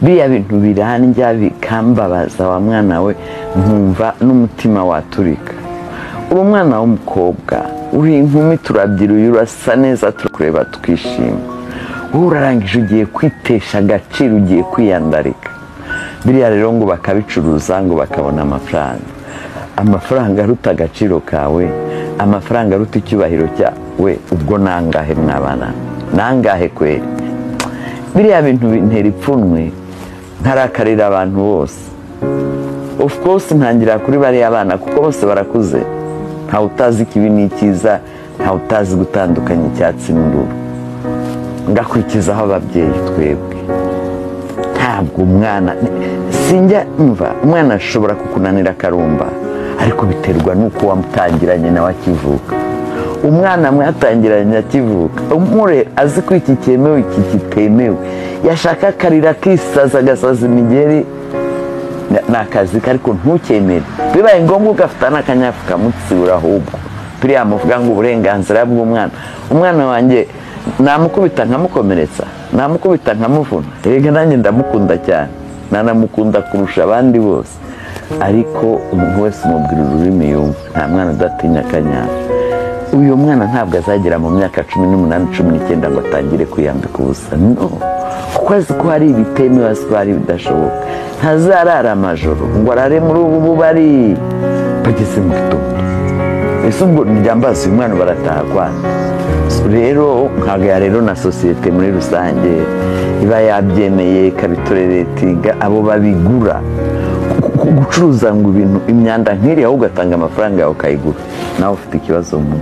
biriya bintu birandya bikambabaza wa mwana we, nkumva n'umutima waturika. Uri umwana w'umukobwa, uri inkumi, turabyiruye, urasa neza, turakureba tukishima. Wowe urarangije ugiye kwitesha agaciro, ugiye kwiyandarika. Biriya rero ngo bakabicuruza ngo bakabona amafaranga aruta agaciro kawe, amafaranga aruta icyubahiro cyawe. Ubwo nangahe mwabana, nangahe kweri? Biriya bintu bintera ipfunwe, ntarakarira abantu bose. Of course ntangira kuri bariya abana kuko bose barakuze, ntawe utazi ikibi n'icyiza, ntawe utazi gutandukanya icyatsi n'ururu. Ngakurikizaho ababyeyi twebwe. Ntabwo umwana sinjya umva, umwana ashobora kukunanira akarumba, ariko biterwa nuko wamutangiranye nawe akivuka. Umwana mwatangiranye akivuka, umure azi ko iki cyemewe iki kitemewe, yashaka akarira kisaza agasaza imigeri, nakazi ariko ntukemere. Bibaye ngombwa ugafata n'akanyafu kamutsibura, ahubwo biriya muvuga ngo uburenganzira bw'umwana. Umwana wanjye namukubita nkamukomeretsa, namukubita nkamuvuna, erega nanjye ndamukunda cyane, nanamukunda kurusha abandi bose. Ariko umuntu wese umubwira ururimi yumva, nta mwana udatinya akanyafu. Uyu mwana ntabwo azagera mu myaka 18 19 ngo atangire kwiyambika ubusa, no, kuko azi ko hari ibitemewe, azi ko hari ibidashoboka. Ntazarara amajoro ngo arare muri ubu bubari bageze mu gitondo. Ese ubwo ndyambaza uyu mwana barataha kwanza. Rero nkaga rero na sosiyete muri rusange iba yabyemeye kabitoreretinga abo babigura, gucuruza ngo ibintu imyanda nk'iri, aho ugatanga amafaranga yawe ukayigura, nawe ufite ikibazo mu